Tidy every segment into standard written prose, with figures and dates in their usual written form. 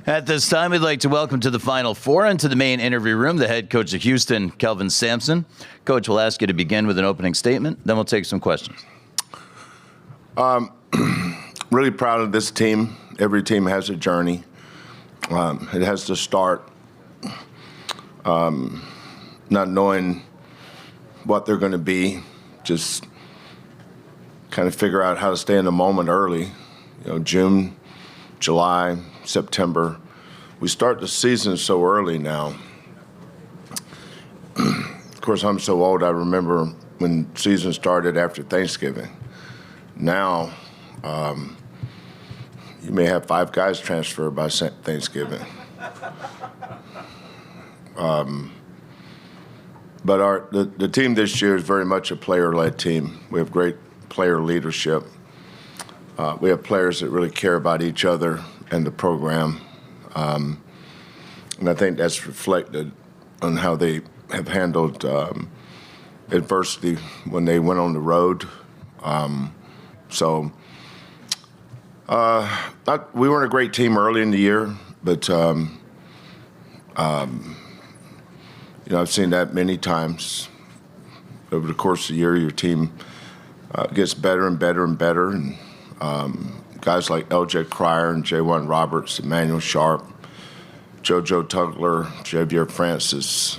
At this time, we'd like to welcome to the Final Four and to the main interview room the head coach of Houston, Kelvin Sampson. Coach, we'll ask you to begin with an opening statement, then we'll take some questions. Really proud of this team. Every team has a journey. It has to start not knowing what they're going to be, just kind of figure out how to stay in the moment early. June, July, September. We start the season so early now. Of course, I'm so old, I remember when season started after Thanksgiving. Now, you may have 5 guys transfer by Thanksgiving. But the team this year is very much a player-led team. We have great player leadership. We have players that really care about each other and the program. And I think that's reflected on how they have handled adversity when they went on the road. We weren't a great team early in the year, but I've seen that many times. Over the course of the year, your team gets better and better and better. And guys like L.J. Cryer and J.1 Roberts, Emmanuel Sharp, JoJo Tugler, Javier Francis,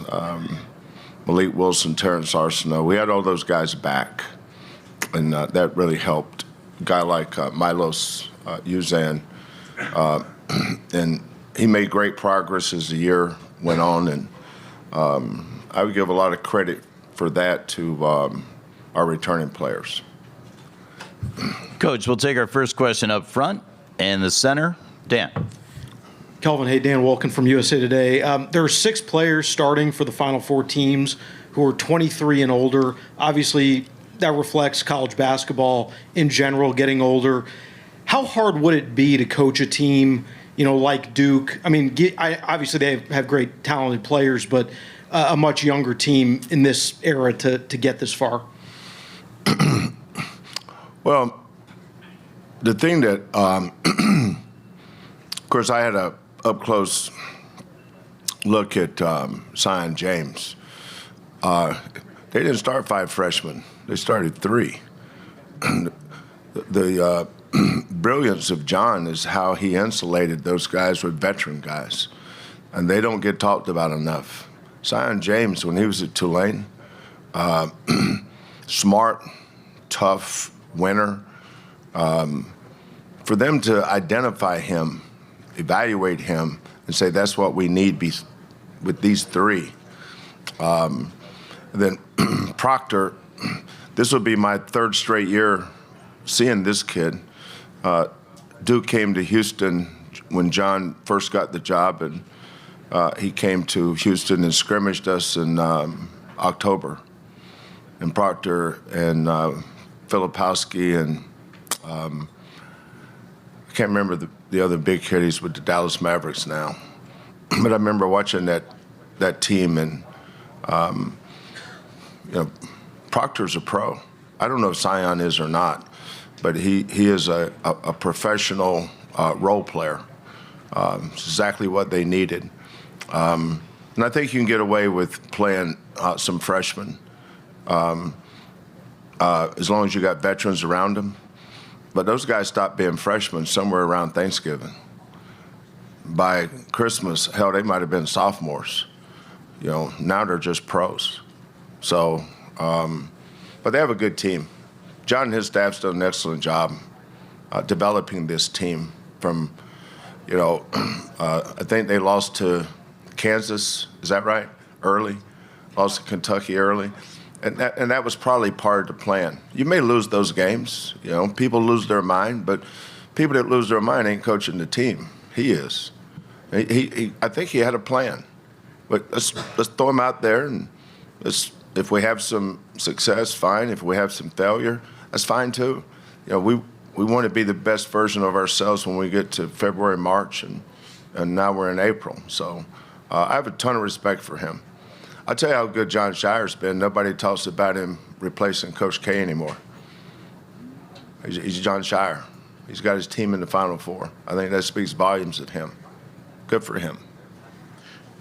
Malik Wilson, Terrence Arsenault. We had all those guys back, and that really helped. A guy like Milos Uzan, and he made great progress as the year went on, and I would give a lot of credit for that to our returning players. Coach, we'll take our first question up front and the center. Dan. Kelvin, hey, Dan Wolkin from USA Today. There are 6 players starting for the Final Four teams who are 23 and older. Obviously, that reflects college basketball in general, getting older. How hard would it be to coach a team, like Duke? I mean, obviously they have great talented players, but a much younger team in this era to get this far? Well, the thing that, of course, I had a up-close look at Zion James. They didn't start 5 freshmen. They started 3. The brilliance of John is how he insulated those guys with veteran guys, and they don't get talked about enough. Zion James, when he was at Tulane, smart, tough, winner. For them to identify him, evaluate him, and say that's what we need with these 3. Then Proctor, this will be my 3rd straight year seeing this kid. Duke came to Houston when John first got the job, and he came to Houston and scrimmaged us in October. And Proctor and Filipowski and I can't remember the other big kid. He's with the Dallas Mavericks now. But I remember watching that team, and Proctor's a pro. I don't know if Zion is or not, but he is a professional role player. It's exactly what they needed. And I think you can get away with playing some freshmen as long as you got veterans around them. But those guys stopped being freshmen somewhere around Thanksgiving. By Christmas, hell, they might have been sophomores. Now they're just pros. So, but they have a good team. John and his staff's done an excellent job developing this team from, I think they lost to Kansas, is that right? Early. Lost to Kentucky early. And that was probably part of the plan. You may lose those games. People lose their mind, but people that lose their mind ain't coaching the team. He is. I think he had a plan. But let's throw him out there, and if we have some success, fine. If we have some failure, that's fine too. We want to be the best version of ourselves when we get to February, March, and now we're in April. So I have a ton of respect for him. I'll tell you how good John Shire's been. Nobody talks about him replacing Coach K anymore. He's John Shire. He's got his team in the Final Four. I think that speaks volumes of him. good for him.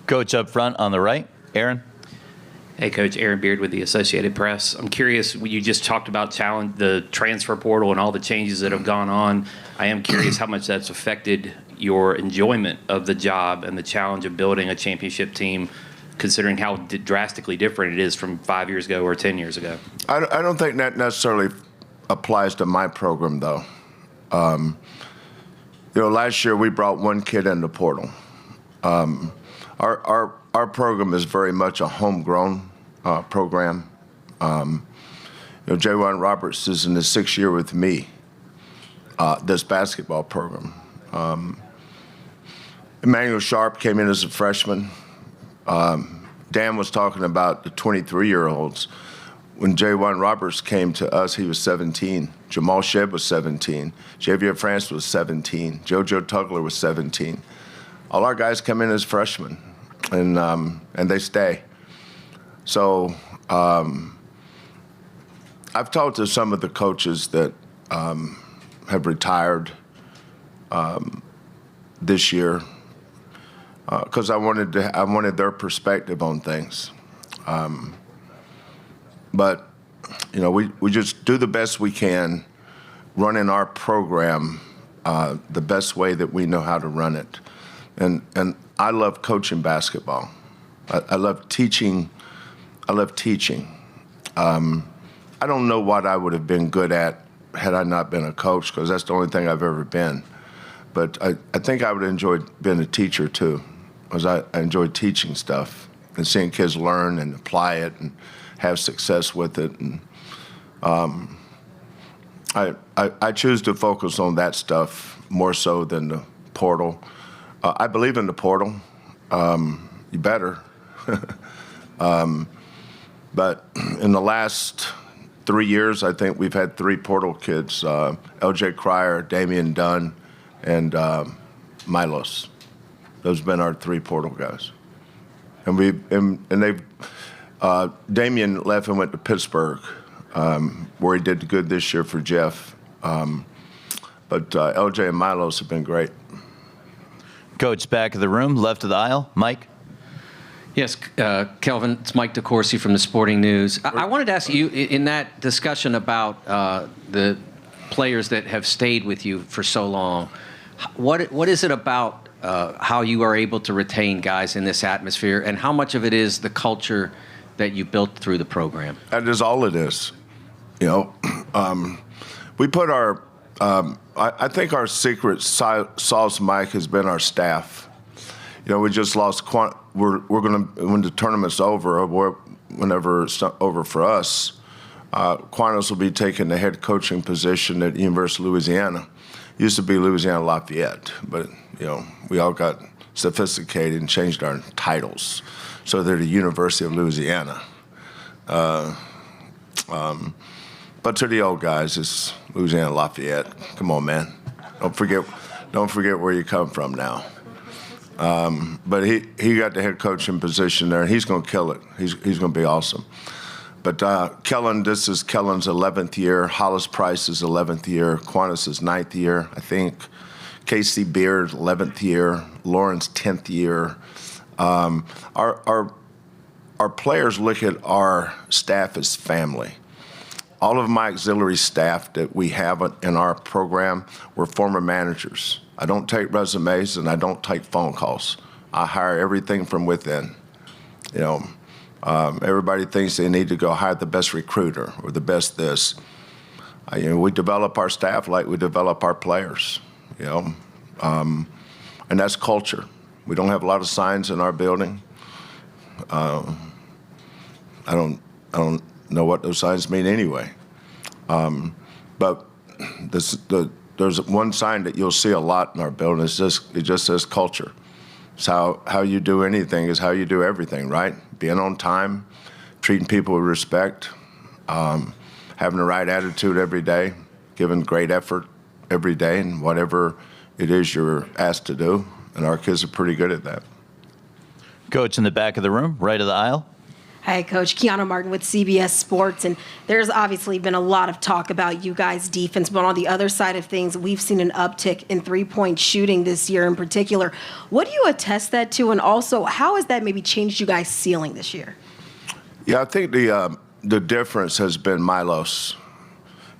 Coach up front on the right, Aaron. Hey, Coach. Aaron Beard with the Associated Press. I'm curious, you just talked about the transfer portal and all the changes that have gone on. I am curious how much that's affected your enjoyment of the job and the challenge of building a championship team, considering how drastically different it is from 5 years ago or 10 years ago. I don't think that necessarily applies to my program, though. Last year we brought one kid in the portal. Our program is very much a homegrown program. J1 Roberts is in his 6th year with me, this basketball program. Emmanuel Sharp came in as a freshman. Dan was talking about the 23-year-olds. When J1 Roberts came to us, he was 17. Jamal Shedd was 17. Javier France was 17. JoJo Tugler was 17. All our guys come in as freshmen, and they stay. So I've talked to some of the coaches that have retired this year because I wanted their perspective on things. But we just do the best we can, running our program the best way that we know how to run it. And I love coaching basketball. I love teaching. I don't know what I would have been good at had I not been a coach, because that's the only thing I've ever been. But I think I would enjoy being a teacher too, because I enjoy teaching stuff and seeing kids learn and apply it and have success with it. And I choose to focus on that stuff more so than the portal. I believe in the portal. You better. But in the last 3 years, I think we've had 3 portal kids: L.J. Cryer, Damian Dunn, and Milos. Those have been our 3 portal guys. And Damian left and went to Pittsburgh, where he did good this year for Jeff. But LJ and Milos have been great. Coach, back of the room, left of the aisle, Mike. Yes, Kelvin, it's Mike DeCourcy from the Sporting News. I wanted to ask you, in that discussion about the players that have stayed with you for so long, what is it about how you are able to retain guys in this atmosphere, and how much of it is the culture that you built through the program? That is all it is. We put our, I think our secret sauce, Mike, has been our staff. We just lost, we're going to, when the tournament's over, or whenever it's over for us, Quantos will be taking the head coaching position at University of Louisiana. Used to be Louisiana Lafayette, but, we all got sophisticated and changed our titles. So they're the University of Louisiana. But to the old guys, it's Louisiana Lafayette. Come on, man. Don't forget where you come from now. But he got the head coaching position there, and he's going to kill it. He's going to be awesome. But Kellen, this is Kellen's 11th year. Hollis Price's 11th year. Quantos' 9th year, I think. Casey Beard, 11th year. Lauren's 10th year. Our players look at our staff as family. All of my auxiliary staff that we have in our program were former managers. I don't take resumes and I don't take phone calls. I hire everything from within. Everybody thinks they need to go hire the best recruiter or the best this. We develop our staff like we develop our players, and that's culture. We don't have a lot of signs in our building. I don't know what those signs mean anyway. But there's one sign that you'll see a lot in our building. It just says culture. It's how you do anything is how you do everything, right? Being on time, treating people with respect, having the right attitude every day, giving great effort every day in whatever it is you're asked to do. And our kids are pretty good at that. Coach, in the back of the room, right of the aisle. Hi, Coach. Kiana Martin with CBS Sports. And there's obviously been a lot of talk about you guys' defense, but on the other side of things, we've seen an uptick in three-point shooting this year in particular. What do you attest that to? And also, how has that maybe changed you guys' ceiling this year? Yeah, I think the difference has been Milos.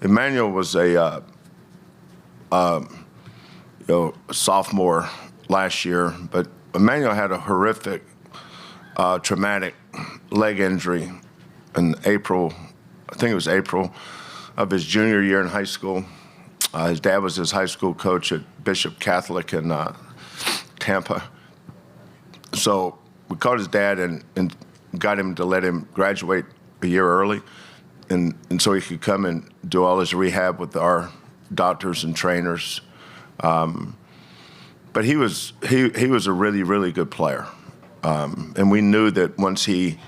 Emmanuel was a sophomore last year, but Emmanuel had a horrific traumatic leg injury in April, I think it was April, of his junior year in high school. His dad was his high school coach at Bishop Catholic in Tampa. So we called his dad and got him to let him graduate a year early, and so he could come and do all his rehab with our doctors and trainers. But he was a really, really good player. And we knew that once he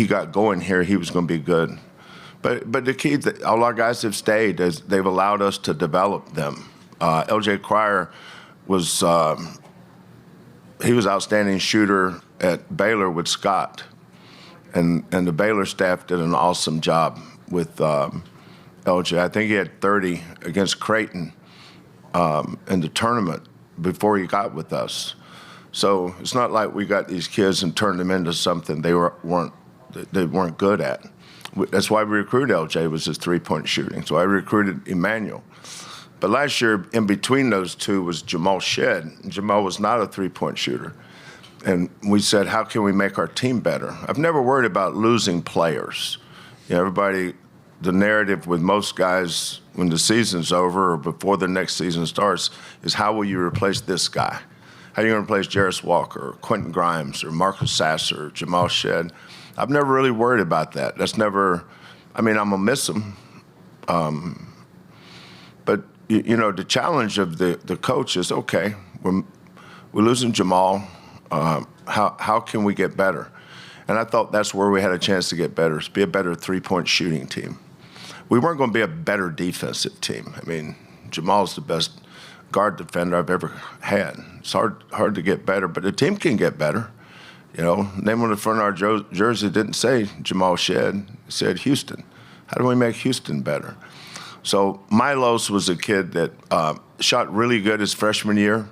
got going here, he was going to be good. But the key that all our guys have stayed is they've allowed us to develop them. LJ Cryer was he was outstanding shooter at Baylor with Scott, and the Baylor staff did an awesome job with LJ. I think he had 30 against Creighton in the tournament before he got with us. So it's not like we got these kids and turned them into something they weren't good at. That's why we recruited LJ, was his three-point shooting. So I recruited Emmanuel. But last year, in between those two, was Jamal Shedd. And Jamal was not a three-point shooter. And we said, how can we make our team better? I've never worried about losing players. Everybody, the narrative with most guys when the season's over or before the next season starts is, how will you replace this guy? How are you going to replace Jarris Walker or Quentin Grimes or Marcus Sasser or Jamal Shedd? I've never really worried about that. That's never, I'm going to miss him. But, the challenge of the coach is, okay, we're losing Jamal. How can we get better? And I thought that's where we had a chance to get better, is be a better three-point shooting team. We weren't going to be a better defensive team. Jamal's the best guard defender I've ever had. It's hard to get better, but the team can get better. Name on the front of our jersey didn't say Jamal Shedd, it said Houston. How do we make Houston better? So Milos was a kid that shot really good his freshman year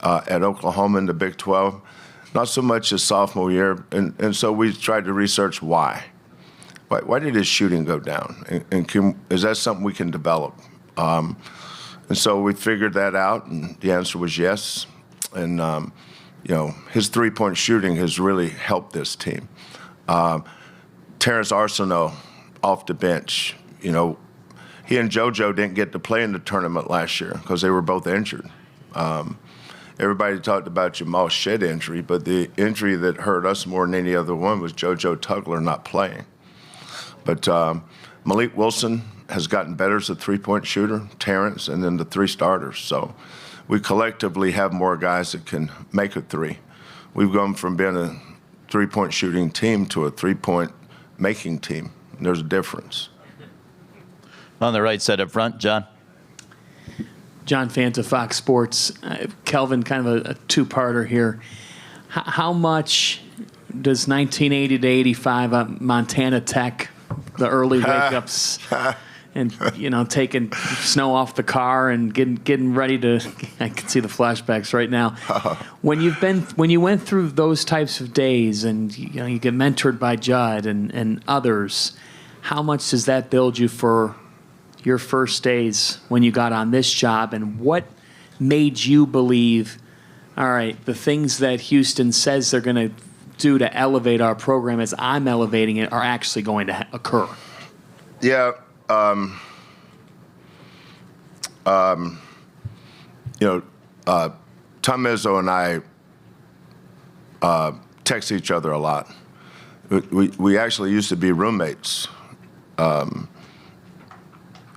at Oklahoma in the Big 12, not so much his sophomore year, and so we tried to research why. Why did his shooting go down? And is that something we can develop? And so we figured that out, and the answer was yes. And his three-point shooting has really helped this team. Terrence Arsenault off the bench, he and JoJo didn't get to play in the tournament last year because they were both injured. Everybody talked about Jamal Shedd injury, but the injury that hurt us more than any other one was JoJo Tugler not playing. But Malik Wilson has gotten better as a three-point shooter, Terrence, and then the three starters. So we collectively have more guys that can make a three. We've gone from being a three-point shooting team to a three-point making team. There's a difference. On the right side up front, John. John Fanta, Fox Sports. Kelvin, kind of a two-parter here. How much does 1980 to 85 Montana Tech, the early wake-ups, and taking snow off the car and getting ready to, I can see the flashbacks right now. When you went through those types of days and you get mentored by Judd and others, how much does that build you for your first days when you got on this job, and what made you believe, all right, the things that Houston says they're going to do to elevate our program as I'm elevating it are actually going to occur? Yeah. Tom Izzo and I text each other a lot. We actually used to be roommates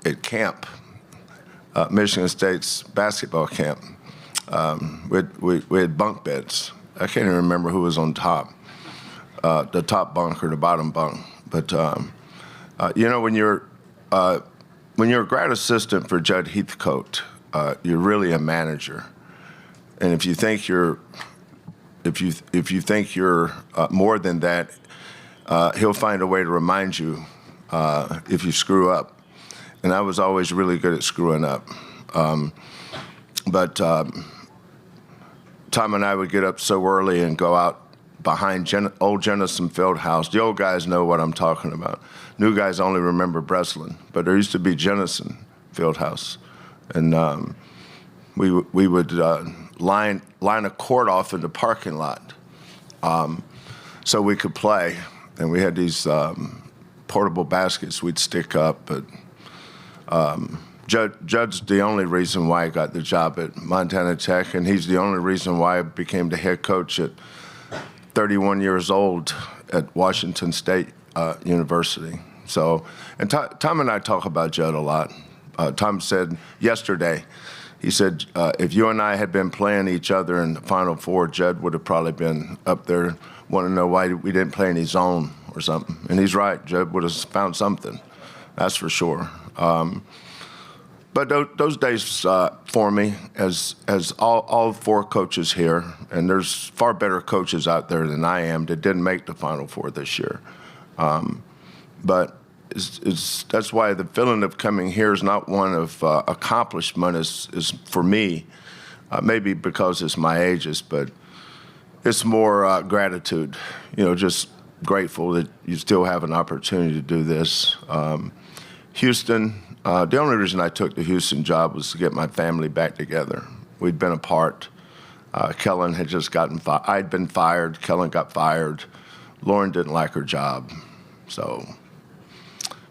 at camp, Michigan State's basketball camp. We had bunk beds. I can't even remember who was on top, the top bunk or the bottom bunk. But when you're a grad assistant for Judd Heathcote, you're really a manager. And if you think you're if you think you're more than that, he'll find a way to remind you if you screw up. And I was always really good at screwing up. But Tom and I would get up so early and go out behind old Jennison Fieldhouse. The old guys know what I'm talking about. New guys only remember Breslin, but there used to be Jennison Fieldhouse, and we would line a court off in the parking lot so we could play. And we had these portable baskets we'd stick up. But Judd's the only reason why I got the job at Montana Tech, and he's the only reason why I became the head coach at 31 years old at Washington State University. So, and Tom and I talk about Judd a lot. Tom said yesterday, he said, if you and I had been playing each other in the Final Four, Judd would have probably been up there wanting to know why we didn't play any zone or something. And he's right. Judd would have found something, that's for sure. But those days for me, as all four coaches here, and there's far better coaches out there than I am that didn't make the Final Four this year. But that's why the feeling of coming here is not one of accomplishment. Is for me, maybe because it's my ages, but it's more gratitude. Just grateful that you still have an opportunity to do this. Houston. The only reason I took the Houston job was to get my family back together. We'd been apart. Kellen had just gotten fired. I'd been fired. Kellen got fired. Lauren didn't like her job. So,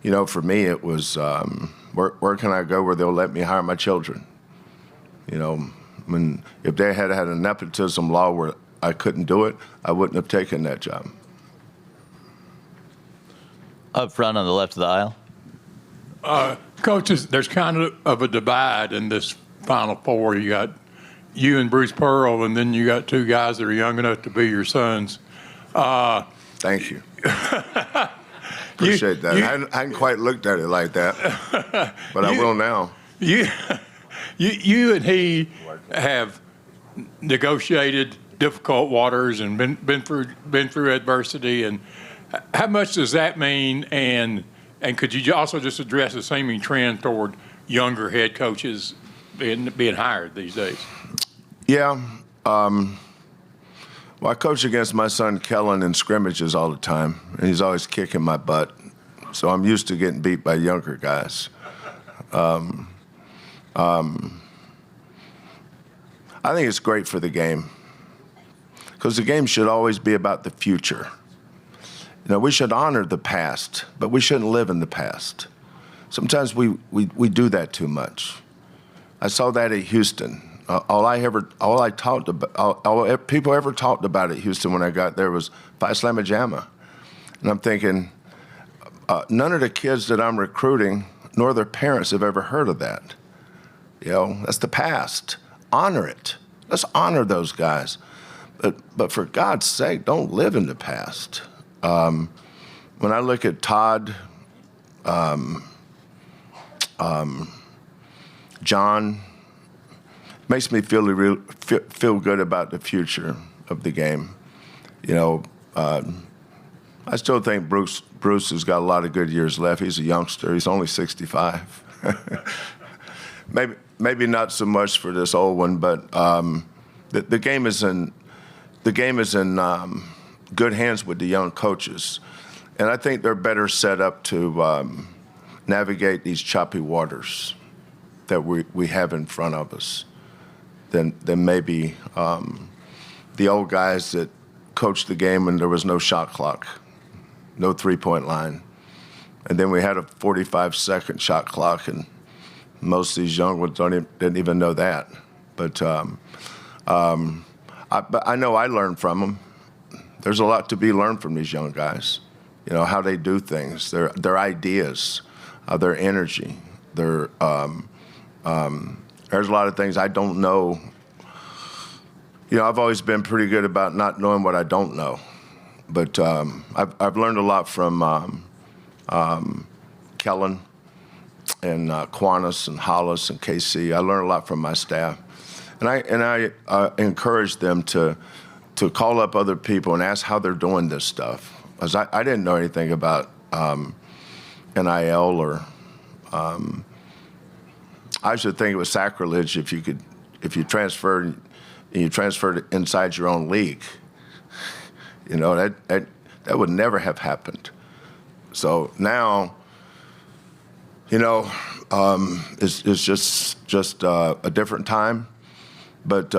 for me, it was where can I go where they'll let me hire my children? If they had had a nepotism law where I couldn't do it, I wouldn't have taken that job. Up front on the left of the aisle. Coaches, there's kind of a divide in this Final Four. You got you and Bruce Pearl, and then you got two guys that are young enough to be your sons. Thank you. Appreciate that. I hadn't quite looked at it like that, but I will now. You and he have negotiated difficult waters and been through adversity. And how much does that mean? And could you also just address the seeming trend toward younger head coaches being hired these days? Yeah. Well, I coach against my son Kellen in scrimmages all the time, and he's always kicking my butt. So I'm used to getting beat by younger guys. I think it's great for the game because the game should always be about the future. We should honor the past, but we shouldn't live in the past. Sometimes we do that too much. I saw that at Houston. All people ever talked about at Houston when I got there was Phi Slamma Jamma. And I'm thinking, none of the kids that I'm recruiting, nor their parents have ever heard of that. That's the past. Honor it. Let's honor those guys. But for God's sake, don't live in the past. When I look at Todd, John, it makes me feel good about the future of the game. I still think Bruce has got a lot of good years left. He's a youngster. He's only 65. Maybe not so much for this old one, but the game is in good hands with the young coaches, and I think they're better set up to navigate these choppy waters that we have in front of us than maybe the old guys that coached the game when there was no shot clock, no three-point line, and then we had a 45-second shot clock, and most of these young ones didn't even know that. But I know I learned from them. There's a lot to be learned from these young guys. How they do things, their ideas, their energy. There's a lot of things I don't know. I've always been pretty good about not knowing what I don't know. But I've learned a lot from Kellen and Quantas and Hollis and KC. I learned a lot from my staff. And I encourage them to to call up other people and ask how they're doing this stuff. Because I didn't know anything about NIL or I should think it was sacrilege if you transferred it inside your own league. You know, that would never have happened. So now, you know, it's just a different time. But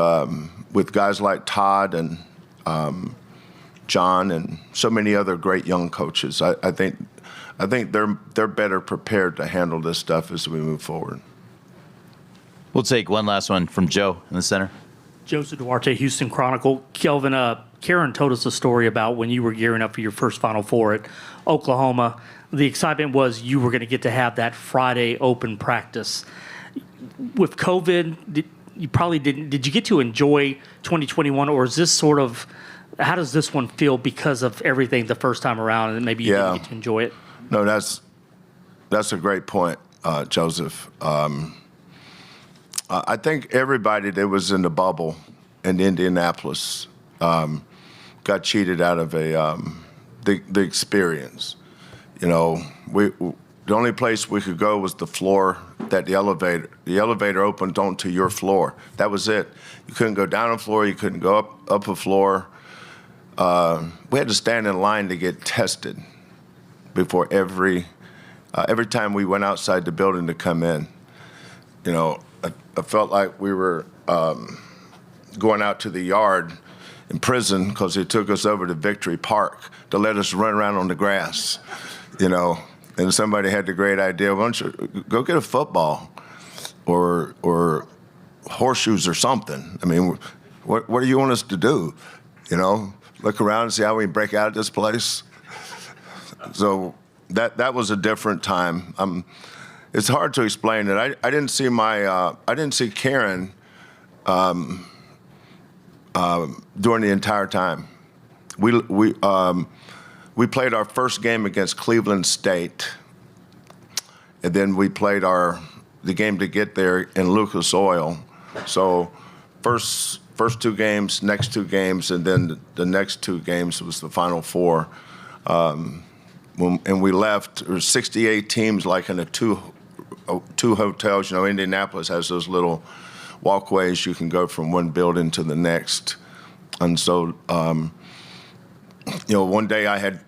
with guys like Todd and John and so many other great young coaches, I think they're better prepared to handle this stuff as we move forward. We'll take one last one from Joe in the center. Joseph Duarte, Houston Chronicle. Kelvin, Karen told us a story about when you were gearing up for your first Final Four at Oklahoma. The excitement was you were going to get to have that Friday open practice. With COVID, you probably didn't. Did you get to enjoy 2021, or is this sort of, how does this one feel because of everything the first time around, and maybe you didn't get to enjoy it? No, that's a great point, Joseph. I think everybody that was in the bubble in Indianapolis got cheated out of the experience. You know, the only place we could go was the floor that the elevator opened onto your floor. That was it. You couldn't go down a floor. You couldn't go up a floor. We had to stand in line to get tested before every time we went outside the building to come in. You know, I felt like we were going out to the yard in prison because they took us over to Victory Park to let us run around on the grass, you know. And somebody had the great idea, why don't you go get a football or horseshoes or something? I mean, what do you want us to do? You know, look around and see how we can break out of this place? So that was a different time. It's hard to explain it. I didn't see Karen during the entire time. We played our first game against Cleveland State, and then we played the game to get there in Lucas Oil. So first two games, next two games, and then the next two games was the Final Four. And we left. There were 68 teams, like in two hotels. You know, Indianapolis has those little walkways you can go from one building to the next. And so, you know, one day I had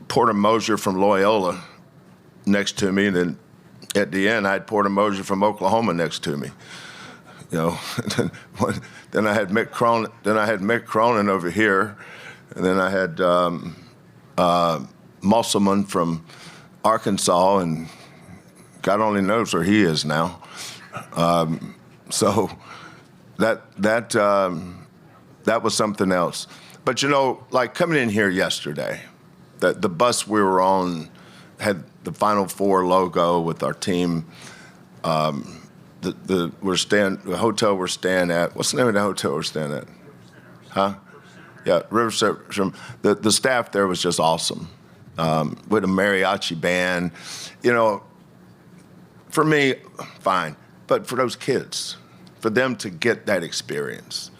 Porter Moser from Loyola next to me, and then at the end I had Porter Moser from Oklahoma next to me. You know, then I had Mick Cronin. Then I had Mick Cronin over here, and then I had Musselman from Arkansas, and God only knows where he is now. So that was something else. But you know, like coming in here yesterday, the bus we were on had the Final Four logo with our team. The hotel we're staying at. What's the name of the hotel we're staying at? Huh? Yeah, Riverside. The staff there was just awesome. With a mariachi band, you know. For me, fine, but for those kids, for them to get that experience.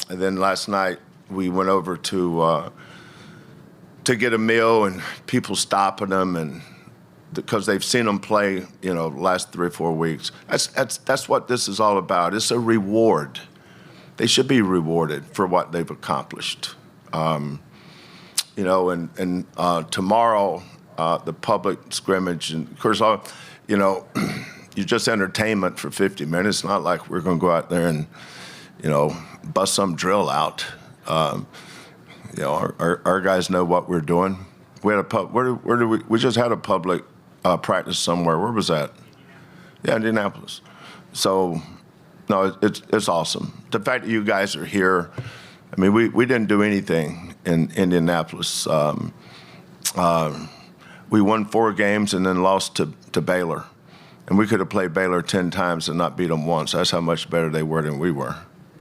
And then last night we went over to get a meal, and people stopping them, and because they've seen them play, you know, the last 3 or 4 weeks. That's what this is all about. It's a reward. They should be rewarded for what they've accomplished. You know, and tomorrow the public scrimmage, and of course, you know, you're just entertainment for 50 minutes. It's not like we're going to go out there and, you know, bust some drill out. You know, our guys know what we're doing. We had we just had a public practice somewhere. Where was that? Yeah, Indianapolis. So, no, it's awesome. The fact that you guys are here, I mean, we didn't do anything in Indianapolis. We won 4 games and then lost to Baylor. And we could have played Baylor 10 times and not beat them once. That's how much better they were than we were.